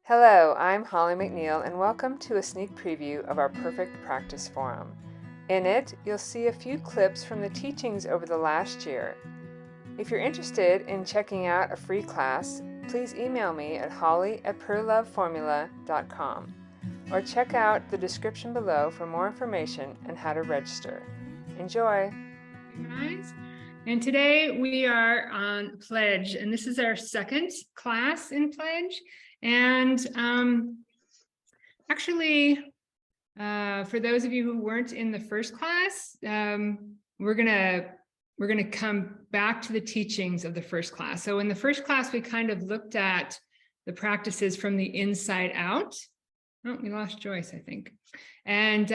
Hello, I'm Holly McNeill, and welcome to a sneak preview of our Perfect Practice Forum. In it, you'll see a few clips from the teachings over the last year. If you're interested in checking out a free class, please email me at holly@P.E.R.L.O.V.E.formula.com or check out the description below for more information and how to register. Enjoy! Guys, and today we are on Pledge, and this is our second class in Pledge. And actually, for those of you who weren't in the first class, we're gonna come back to the teachings of the first class. So in the first class, we kind of looked at the practices from the inside out. Oh, we lost Joyce, I think. And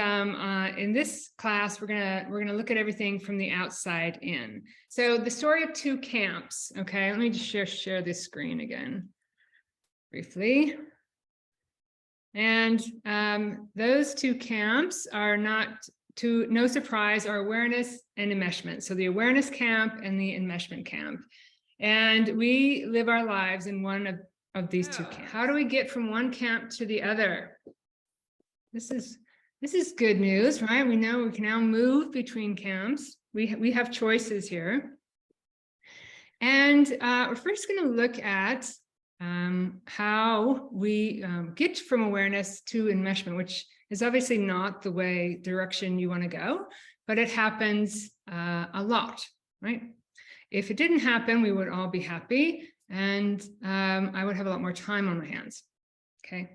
in this class, we're gonna look at everything from the outside in. So the story of two camps. Okay, let me just share this screen again briefly. And those two camps are not, to no surprise, are awareness and enmeshment. So the awareness camp and the enmeshment camp. And we live our lives in one of these two camps. How do we get from one camp to the other? This is good news, right? We know we can now move between camps. We have choices here. And we're first going to look at how we get from awareness to enmeshment, which is obviously not the direction you want to go, but it happens a lot, right? If it didn't happen, we would all be happy, and I would have a lot more time on my hands. Okay,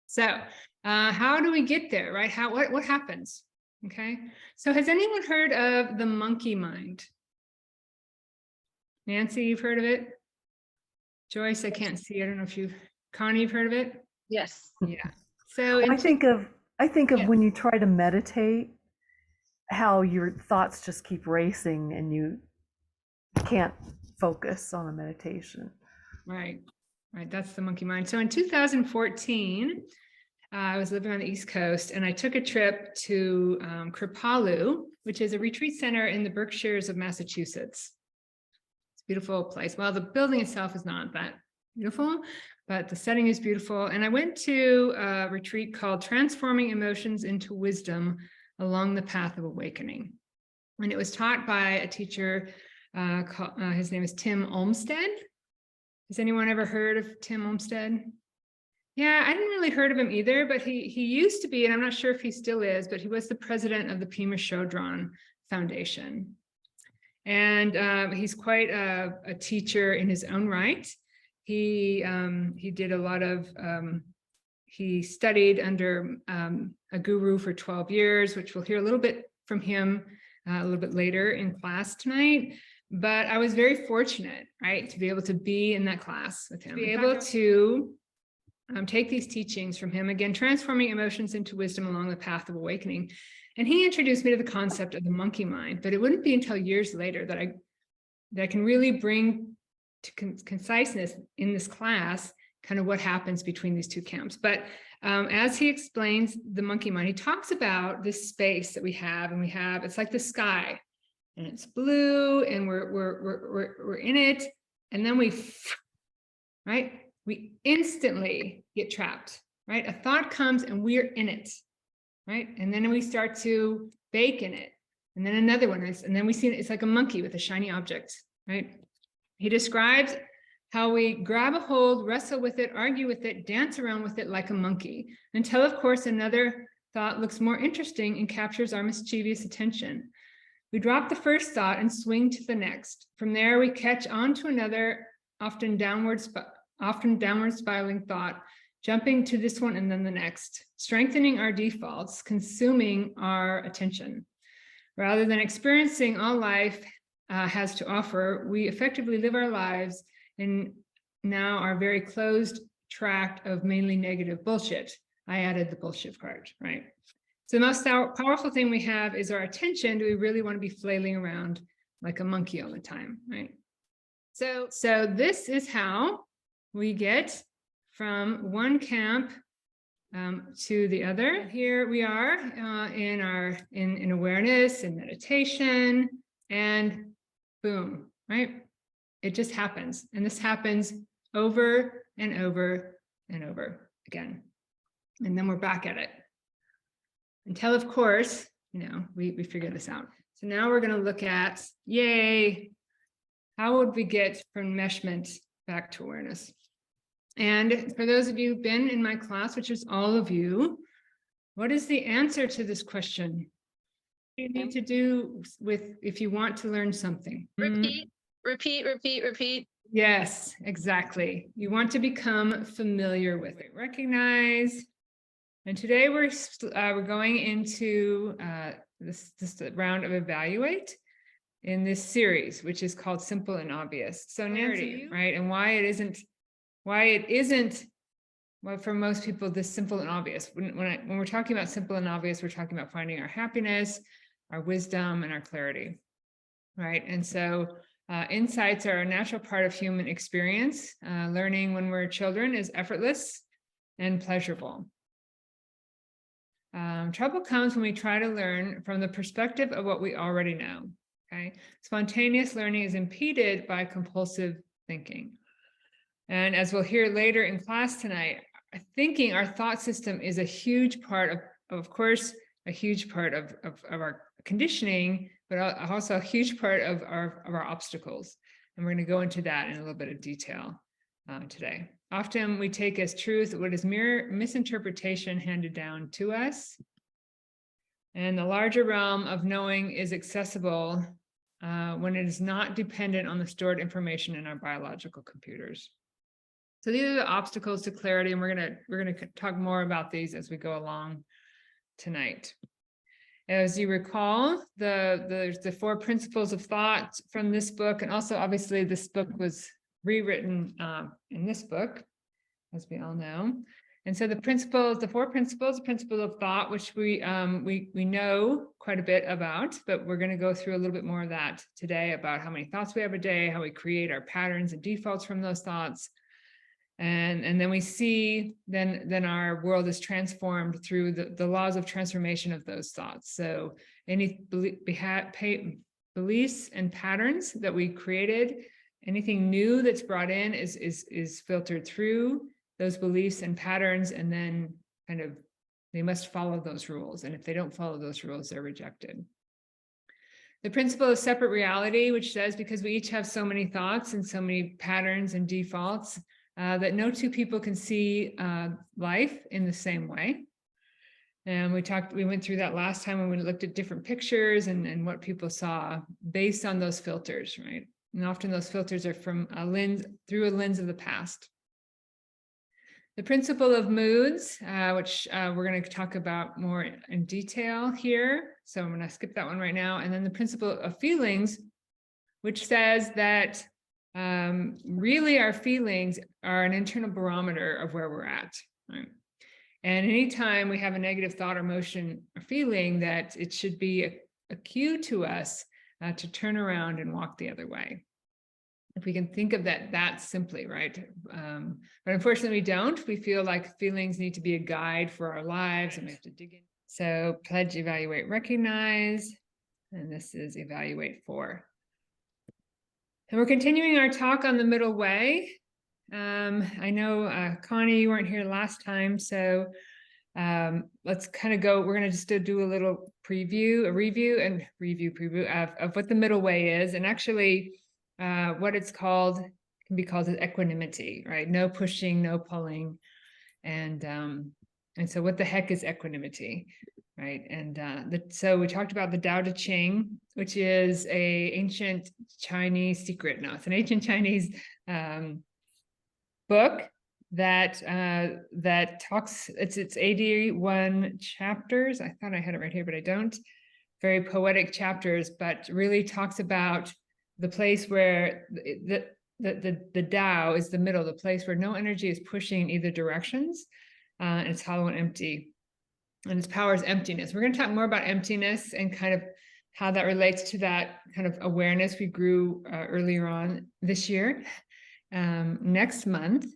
so how do we get there, right? What happens? Okay, so has anyone heard of the monkey mind? Nancy, you've heard of it? Joyce, I can't see. I don't know if Connie, you've heard of it? Yes. Yeah. So I think of Yeah. when you try to meditate, how your thoughts just keep racing and you can't focus on a meditation. Right. That's the monkey mind. So in 2014, I was living on the East Coast, and I took a trip to P.E.R.L.O.V.E, which is a retreat center in the Berkshires of Massachusetts. It's a beautiful place. Well, the building itself is not that beautiful, but the setting is beautiful. And I went to a retreat called Transforming Emotions into Wisdom Along the Path of Awakening. And it was taught by a teacher, his name is Tim Olmsted. Has anyone ever heard of Tim Olmsted? Yeah, I didn't really heard of him either, but he used to be, and I'm not sure if he still is, but he was the president of the P.E.R.L.O.V.E Foundation. And he's quite a teacher in his own right. He did a lot of, he studied under a guru for 12 years, which we'll hear a little bit from him a little bit later in class tonight. But I was very fortunate, right, to be able to be in that class with him, to be able to take these teachings from him, again, transforming emotions into wisdom along the path of awakening. And he introduced me to the concept of the monkey mind, but it wouldn't be until years later that I can really bring to conciseness in this class kind of what happens between these two camps. But as he explains the monkey mind, he talks about this space that we have, and it's like the sky, and it's blue, and we're in it, and then we instantly get trapped, right? A thought comes and we're in it, right? And then we start to bake in it, and then another one is, and then we see it's like a monkey with a shiny object, right? He describes how we grab a hold, wrestle with it, argue with it, dance around with it like a monkey, until, of course, another thought looks more interesting and captures our mischievous attention. We drop the first thought and swing to the next. From there, we catch on to another, often downward spiraling thought, jumping to this one and then the next, strengthening our defaults, consuming our attention. Rather than experiencing all life has to offer, we effectively live our lives in now our very closed tract of mainly negative bullshit. I added the bullshit part, right? So the most powerful thing we have is our attention. Do we really want to be flailing around like a monkey all the time, right? So this is how we get from one camp to the other. Here we are in awareness and meditation, and boom, right? It just happens. And this happens over and over and over again. And then we're back at it. Until, of course, we figure this out. So now we're going to look at, yay, how would we get from enmeshment back to awareness? And for those of you who've been in my class, which is all of you, what is the answer to this question? What do you need to do if you want to learn something? Repeat, repeat, repeat, repeat. Yes, exactly. You want to become familiar with it, recognize. And today we're going into this round of evaluate in this series, which is called Simple and Obvious. So Nancy, right? And why it isn't, well, for most people, this simple and obvious. When we're talking about simple and obvious, we're talking about finding our happiness, our wisdom, and our clarity, right? And so insights are a natural part of human experience. Learning when we're children is effortless and pleasurable. Trouble comes when we try to learn from the perspective of what we already know, okay? Spontaneous learning is impeded by compulsive thinking. And as we'll hear later in class tonight, thinking, our thought system, is a huge part of course, a huge part of our conditioning, but also a huge part of our obstacles. And we're going to go into that in a little bit of detail today. Often we take as truth what is mere misinterpretation handed down to us. And the larger realm of knowing is accessible when it is not dependent on the stored information in our biological computers. So these are the obstacles to clarity, and we're gonna talk more about these as we go along tonight. As you recall, there's the 4 principles of thought from this book, and also obviously this book was rewritten in this book, as we all know. And so the 4 principles, the principle of thought, which we know quite a bit about, but we're going to go through a little bit more of that today, about how many thoughts we have a day, how we create our patterns and defaults from those thoughts. And then we see then our world is transformed through the laws of transformation of those thoughts. So any beliefs and patterns that we created, anything new that's brought in is filtered through those beliefs and patterns, and then they must follow those rules. And if they don't follow those rules, they're rejected. The principle of separate reality, which says because we each have so many thoughts and so many patterns and defaults, that no 2 people can see life in the same way. And we went through that last time when we looked at different pictures and what people saw based on those filters, right? And often those filters are from through a lens of the past. The principle of moods, which we're going to talk about more in detail here. So I'm going to skip that one right now. And then the principle of feelings, which says that really our feelings are an internal barometer of where we're at, right? And anytime we have a negative thought or emotion or feeling, that it should be a cue to us to turn around and walk the other way. If we can think of that simply, right? But unfortunately we don't. We feel like feelings need to be a guide for our lives, and we have to dig in. So pledge, evaluate, recognize, and this is evaluate 4. And we're continuing our talk on the middle way. I know, Connie, you weren't here last time, so let's kind of go. We're going to just do a little review of what the middle way is, and actually what it's called can be called as equanimity, right? No pushing, no pulling, and so what the heck is equanimity? Right. And so we talked about the Tao Te Ching, which is an ancient Chinese secret. No, it's an ancient Chinese book that talks, it's 81 chapters. I thought I had it right here, but I don't. Very poetic chapters, but really talks about the place where the Tao is the middle, the place where no energy is pushing in either directions, and it's hollow and empty. And its power is emptiness. We're going to talk more about emptiness and kind of how that relates to that kind of awareness we grew earlier on this year. Next month,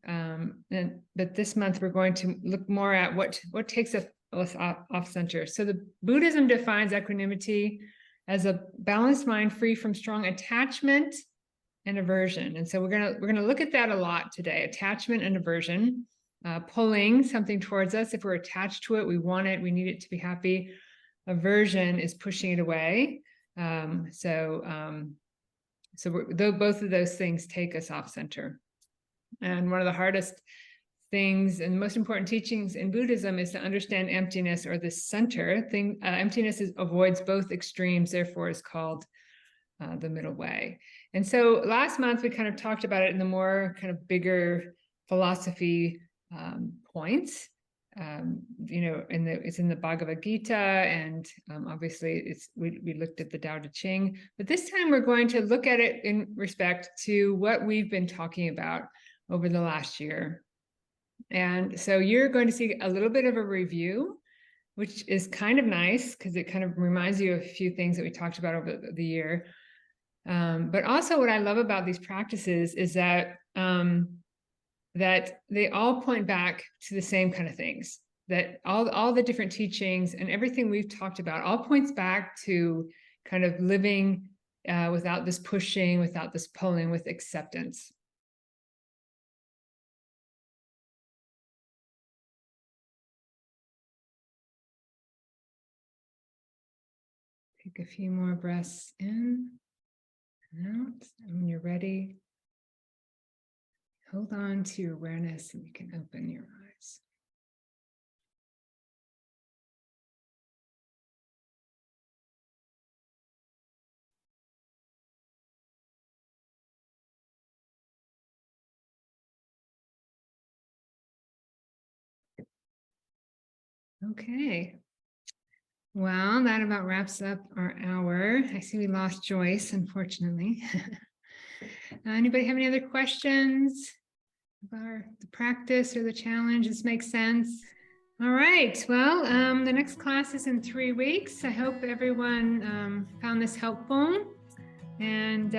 but this month we're going to look more at what takes us off center. So the Buddhism defines equanimity as a balanced mind free from strong attachment and aversion. And so we're gonna look at that a lot today, attachment and aversion, pulling something towards us. If we're attached to it, we want it, we need it to be happy. Aversion is pushing it away. Both of those things take us off center. And one of the hardest things and most important teachings in Buddhism is to understand emptiness, or the center thing. Emptiness avoids both extremes, therefore is called the middle way. And so last month we kind of talked about it in the more kind of bigger philosophy points. It's in the Bhagavad Gita, and obviously we looked at the Tao Te Ching, but this time we're going to look at it in respect to what we've been talking about over the last year. And so you're going to see a little bit of a review, which is kind of nice because it kind of reminds you of a few things that we talked about over the year. But also what I love about these practices is that they all point back to the same kind of things, that all the different teachings and everything we've talked about all points back to kind of living without this pushing, without this pulling, with acceptance. Take a few more breaths in and out. And when you're ready, hold on to your awareness and you can open your eyes. Okay. Well, that about wraps up our hour. I see we lost Joyce, unfortunately. Anybody have any other questions about the practice or the challenge? This makes sense. All right. Well, the next class is in 3 weeks. I hope everyone found this helpful. And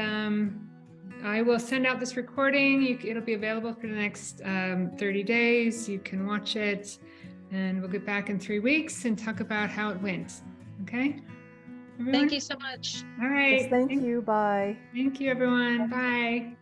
I will send out this recording. It'll be available for the next 30 days. You can watch it. And we'll get back in 3 weeks and talk about how it went. Okay? Everyone? Thank you so much. All right. Yes, thank you. Bye. Thank you, everyone. Bye.